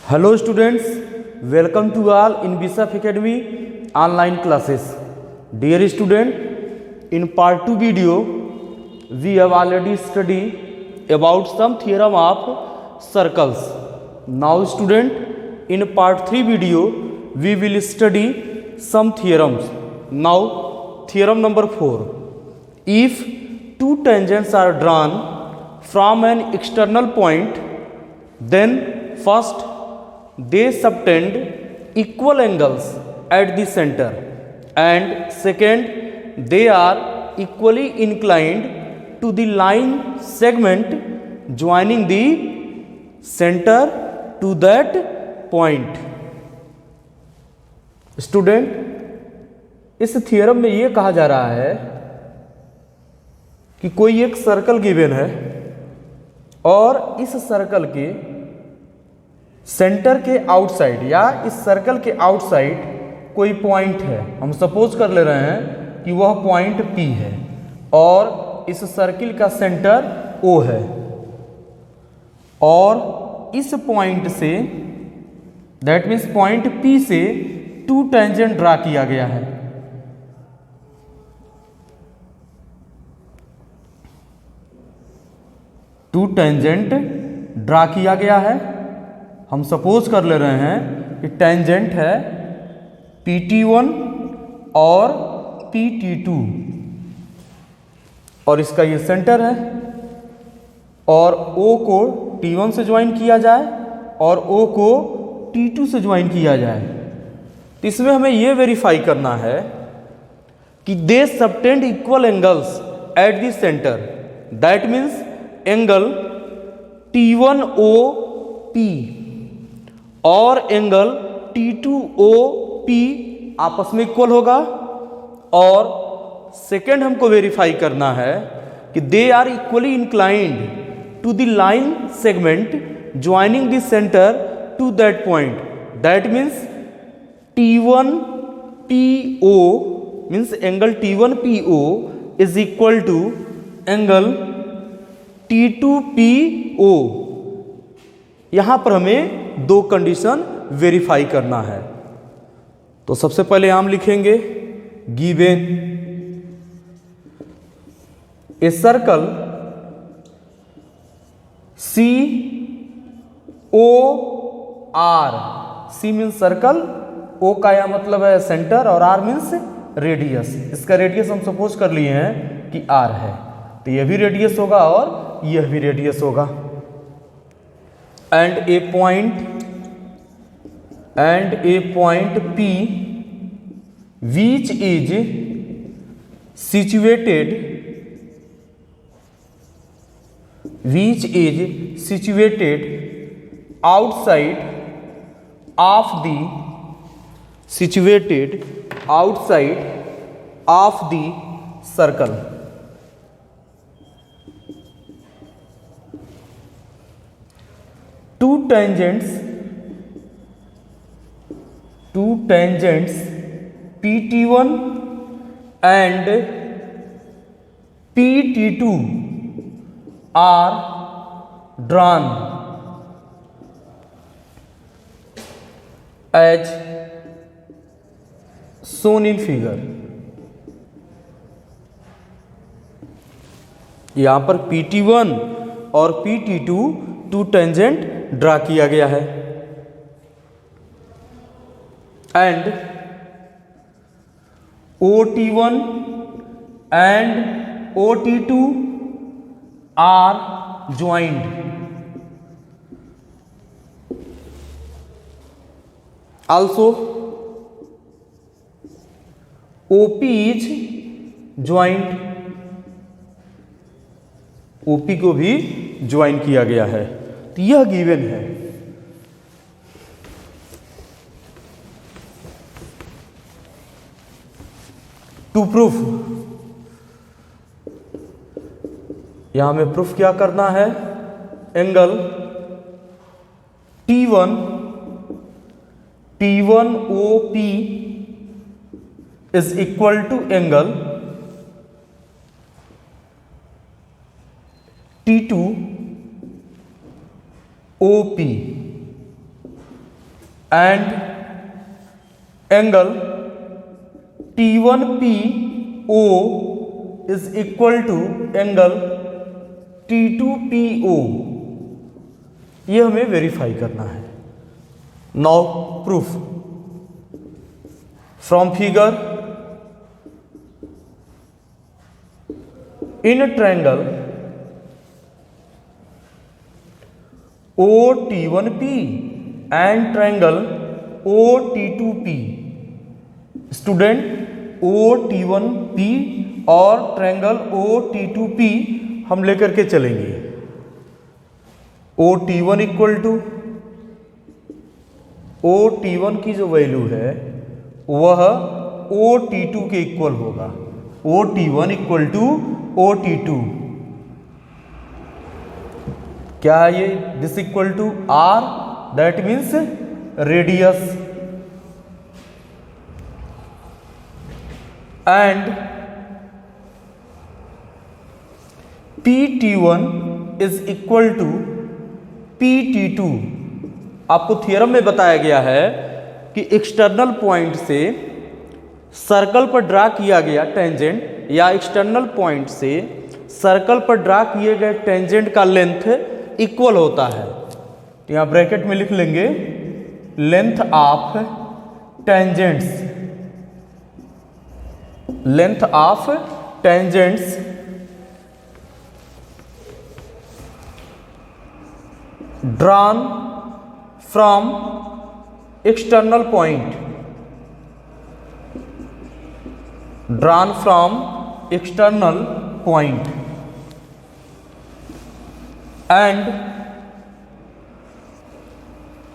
Hello students, welcome to all in BSF Academy online classes. Dear student, in part 2 video we have already studied about some theorem of circles. Now student, in part 3 video we will study some theorems. Now theorem number 4. If two tangents are drawn from an external point, then first they subtend equal angles at the center, and second they are equally inclined to the line segment joining the center to that point. Student, इस theorem में ये कहा जा रहा है कि कोई एक सर्कल गिवन है और इस सर्कल के सेंटर के आउटसाइड या इस सर्कल के आउटसाइड कोई पॉइंट है. हम सपोज कर ले रहे हैं कि वह पॉइंट P है और इस सर्किल का सेंटर O है, और इस पॉइंट से, दैट मीन्स पॉइंट P से टू टेंजेंट ड्रा किया गया है. टू टेंजेंट ड्रा किया गया है. हम सपोज कर ले रहे हैं कि टेंजेंट है PT1 और PT2 और इसका ये सेंटर है, और O को T1 से ज्वाइन किया जाए और O को T2 से ज्वाइन किया जाए. तो इसमें हमें ये वेरीफाई करना है कि they subtend equal angles at the centre. That means angle T1OP और एंगल T2OP आपस में इक्वल होगा. और सेकेंड हमको वेरीफाई करना है कि they are equally inclined to the line segment joining the centre to that point. That means T1PO means angle T1PO is equal to angle T2PO. यहां पर हमें दो कंडीशन वेरीफाई करना है. तो सबसे पहले हम लिखेंगे given a circle COR. C means circle, O का यह मतलब है सेंटर और R मीन्स रेडियस. इसका रेडियस हम सपोज कर लिए हैं कि R है, तो यह भी रेडियस होगा और यह भी रेडियस होगा. And A point P which is situated outside of the circle. Two tangents PT1 and PT2 are drawn as shown in figure. यहां पर PT1 और PT2 टू टेंजेंट ड्रा किया गया है, and OT1 and OT2 are joined. Also OP is joined. OP को भी join किया गया है. तो यह गिवन है. टू प्रूफ, यहां में प्रूफ क्या करना है, angle T1OP is equal to angle T2OP. and angle T1PO is equal to angle T2PO, ये हमें वेरीफाई करना है। Now proof from figure, in triangle OT1P and triangle OT2P, student OT1P और ट्रायंगल OT2P हम लेकर के चलेंगे। OT1 इक्वल टू OT1 की जो वैल्यू है वह OT2 के इक्वल होगा। OT1 इक्वल टू OT2, क्या है ये? This equal to R, that means radius, and PT1 is equal to PT2। आपको थियरम में बताया गया है कि एक्सटर्नल पॉइंट से सर्कल पर ड्रा किया गया टेंजेंट, या एक्सटर्नल पॉइंट से सर्कल पर ड्रा किए गए टेंजेंट का लेंथ इक्वल होता है। तो यहां ब्रैकेट में लिख लेंगे length of tangents, length of tangents drawn from external point, drawn from external point, and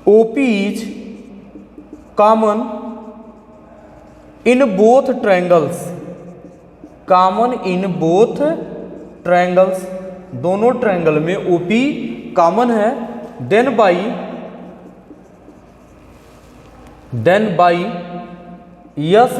OP is common in both triangles, common in both triangles, दोनों ट्रायंगल में OP कॉमन है। Then by yes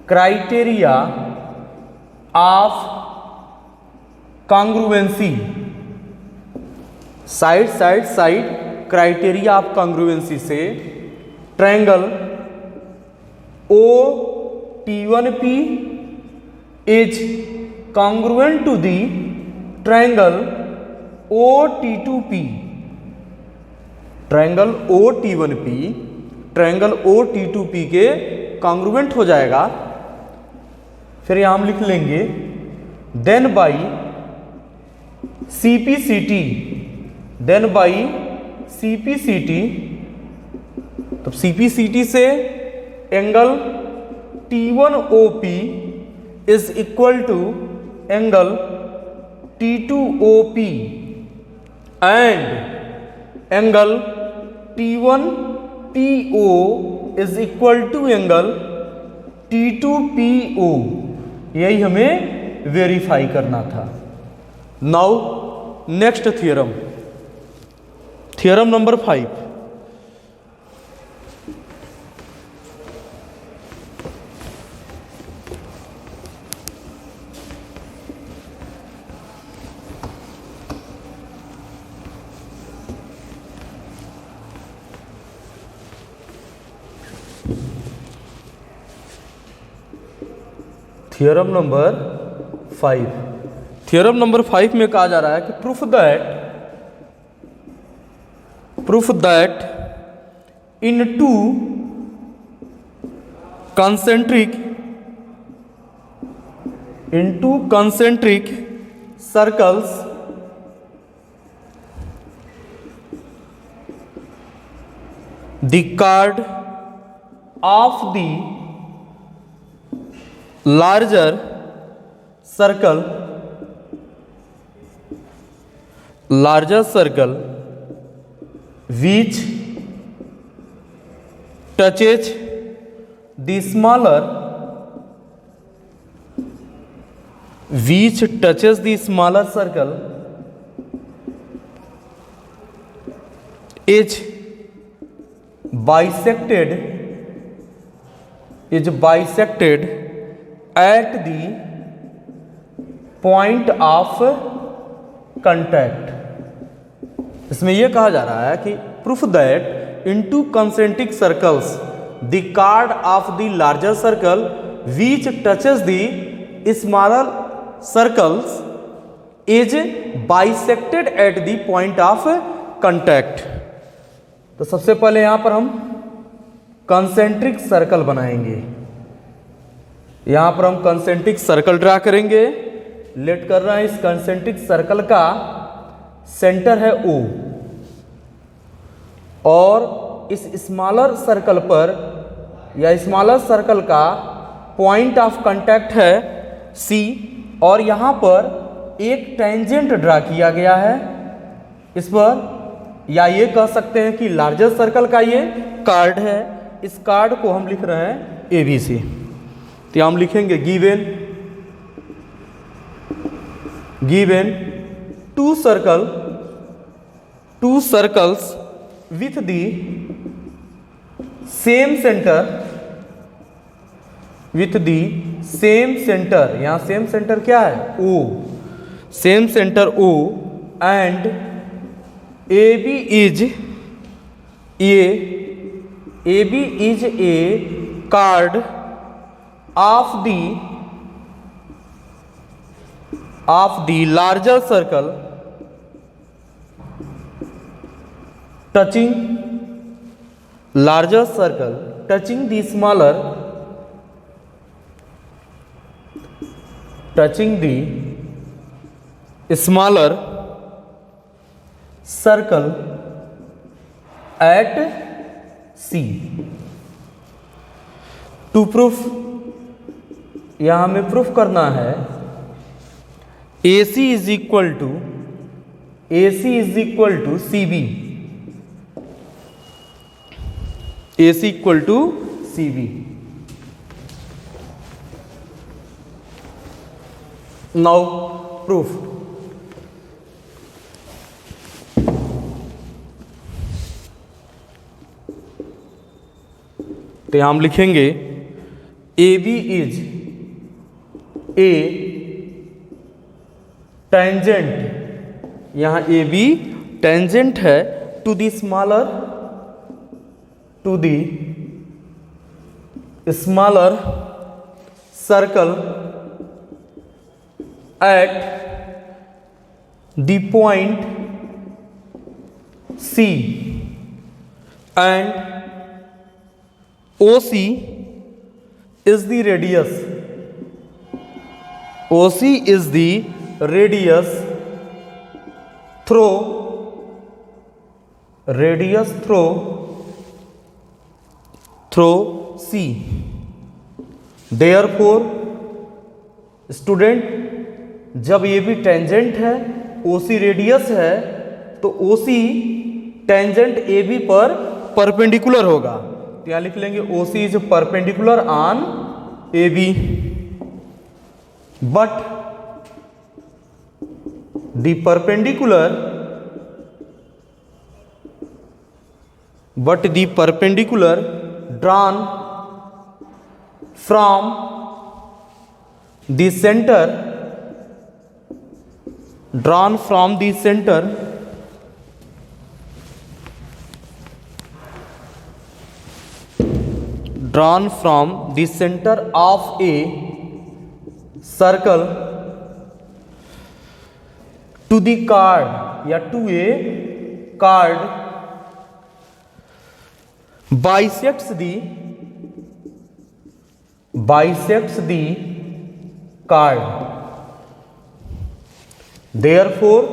criteria of congruency, side criteria of congruency से triangle OT1P is congruent to the triangle OT2P, triangle OT1P triangle OT2P के congruent हो जाएगा। फिर यहां हम लिख लेंगे then by CPCT, then by CPCT, तो CPCT से angle T1OP is equal to angle T2OP and angle T1PO is equal to angle T2PO, यही हमें वेरीफाई करना था। Now next theorem, theorem number 5। Theorem number 5, theorem number 5 में कहा जा रहा है कि proof that in two concentric circles the chord of the larger circle which touches the smaller circle is bisected at the point of contact। इसमें यह कहा जा रहा है कि proof that into concentric circles. The chord of the larger circle which touches the smaller circles is bisected at the point of contact. तो सबसे पहले यहां पर हम कंसेंट्रिक सर्कल बनाएंगे। यहां पर हम कंसेंट्रिक सर्कल ड्रा करेंगे। लेट कर रहे हैं, इस कंसेंट्रिक सर्कल का सेंटर है O और इस स्मॉलर सर्कल पर या स्मॉलर सर्कल का पॉइंट ऑफ कांटेक्ट है C और यहाँ पर एक टेंजेंट ड्रा किया गया है इस पर, या ये कह सकते हैं कि लार्जर सर्कल का ये कार्ड है। इस कार्ड को हम लिख रहे हैं ABC। तो हम लिखेंगे given to circles with the same center, यहाँ सेम सेंटर क्या है O, same centre O and AB is a chord of the larger circle touching the smaller circle at C. To proof, यहां हमें proof करना है AC is equal to CB, AC equal to CB। Now proof. तो हम लिखेंगे AB is a tangent, यहां AB tangent है to the smaller circle at the point C and OC is the radius. OC is the radius through C. Therefore student, जब ये भी tangent है, OC radius है, तो OC टेंजेंट AB पर perpendicular होगा। तो यहां लिख लेंगे OC is perpendicular on AB, but the perpendicular drawn from the center drawn from the center of a circle to the chord या to a chord bisects the chord. Therefore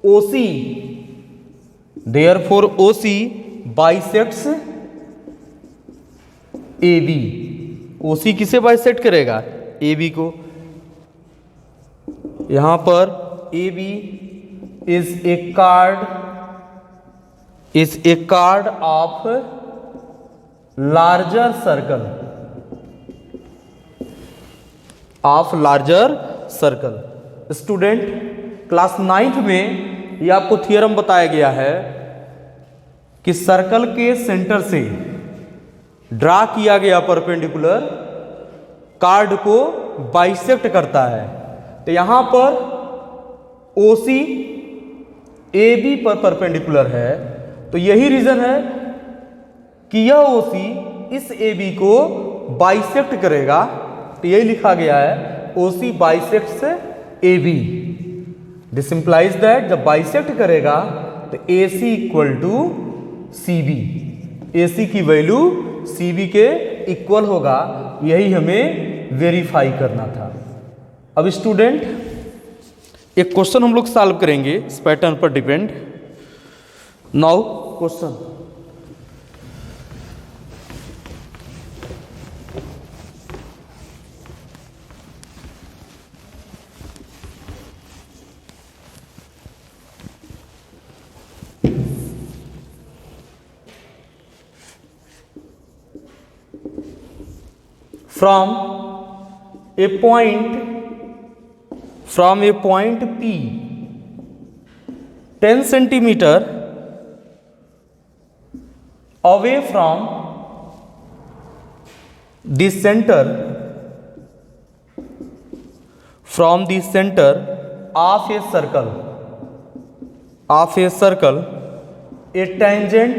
OC bisects AB. OC किसे bisect करेगा? AB को। यहां पर AB is a chord of larger circle. Student, class 9th में ये आपको theorem बताया गया है कि सर्कल के सेंटर से ड्रा किया गया परपेंडिकुलर कार्ड को बाइसेक्ट करता है। तो यहां पर OC AB पर परपेंडिकुलर है तो यही रीजन है कि यह ओसी इस ए बी को बाइसेक्ट करेगा। तो यही लिखा गया है O C bisects A B. This implies that जब बाइसेक्ट करेगा तो A C equal to C B, A C की वैल्यू सी बी के इक्वल होगा। यही हमें वेरीफाई करना था। अब स्टूडेंट एक क्वेश्चन हम लोग सॉल्व करेंगे इस पैटर्न पर depend. Now question, from a point P 10 centimeter away from the center of a circle, a tangent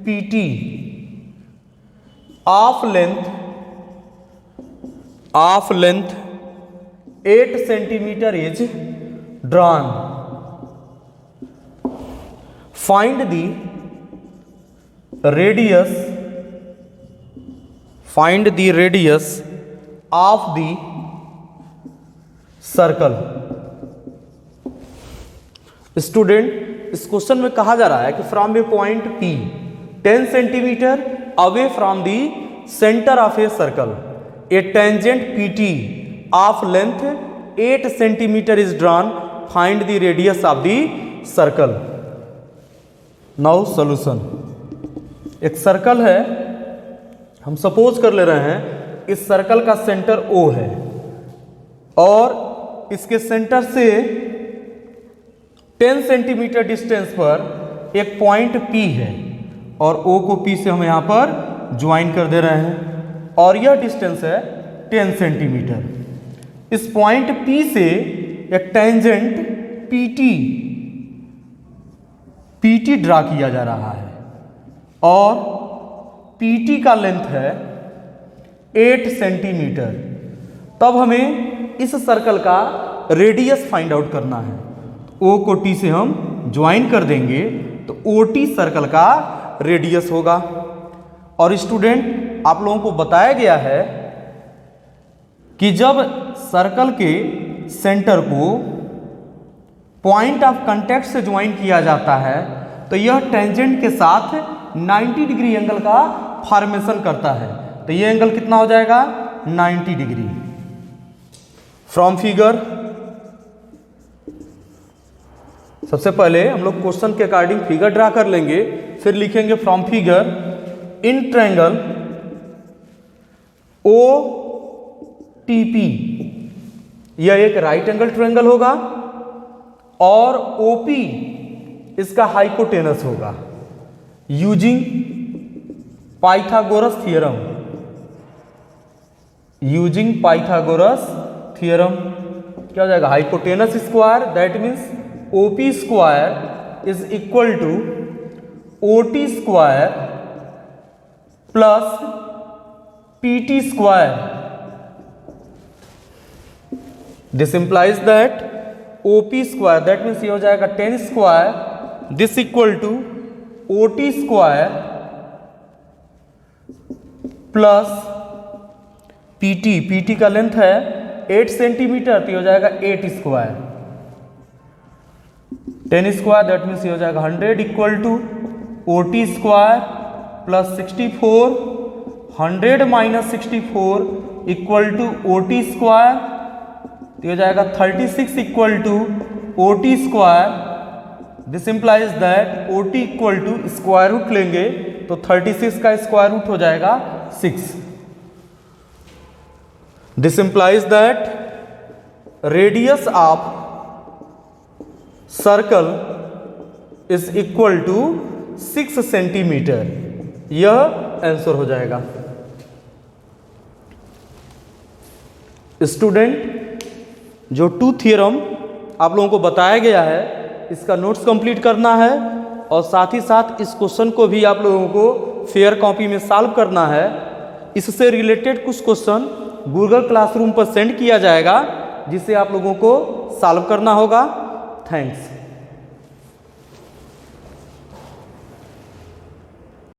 PT of length 8 centimeter is drawn. Find the radius of the circle. Student, इस question में कहा जा रहा है कि from A point P 10 centimetre away from the centre of a circle A tangent PT of length 8 centimetre is drawn. Find the radius of the circle. Now solution. एक circle है, हम सपोज कर ले रहे हैं इस सर्कल का centre O है और इसके सेंटर से 10 सेंटीमीटर डिस्टेंस पर एक पॉइंट P है और O को P से हम यहाँ पर ज्वाइन कर दे रहे हैं और यह डिस्टेंस है 10 सेंटीमीटर। इस पॉइंट P से एक टेंजेंट PT ड्रा किया जा रहा है और PT का लेंथ है 8 सेंटीमीटर। तब हमें इस सर्कल का रेडियस फाइंड आउट करना है। O को T से हम ज्वाइन कर देंगे तो OT सर्कल का रेडियस होगा। और स्टूडेंट, आप लोगों को बताया गया है कि जब सर्कल के सेंटर को पॉइंट ऑफ कांटेक्ट से ज्वाइन किया जाता है तो यह टेंजेंट के साथ 90 डिग्री एंगल का फॉर्मेशन करता है। तो यह एंगल कितना हो जाएगा? 90 डिग्री। फ्रॉम फिगर, सबसे पहले हम लोग क्वेश्चन के अकॉर्डिंग फिगर ड्रा कर लेंगे, फिर लिखेंगे from figure in triangle OTP, यह एक राइट एंगल ट्रायंगल होगा और OP इसका हाइपोटेनस होगा। यूजिंग पाइथागोरस थ्योरम, क्या हो जाएगा? Hypotenuse square that means OP square is equal to OT square plus PT square. This implies that OP square that means ये हो जाएगा 10 square this equal to OT square plus PT का length है 8 centimetre तो ये हो जाएगा 8 square. 10 square that means ये हो जाएगा 100 equal to OT square plus 64, 100 minus 64 equal to OT square तो हो जाएगा 36 equal to OT square. This implies that OT equal to square root लेंगे तो 36 का स्क्वायर रूट हो जाएगा 6। This implies that radius of circle is equal to 6 centimetre. यह answer हो जाएगा। स्टूडेंट, जो टू थ्योरम आप लोगों को बताया गया है, इसका नोट्स कंप्लीट करना है और साथ ही साथ इस क्वेश्चन को भी आप लोगों को फेयर कॉपी में सॉल्व करना है। इससे रिलेटेड कुछ क्वेश्चन गूगल क्लासरूम पर सेंड किया जाएगा, जिसे आप लोगों को सॉल्व करना होगा। थैंक्स।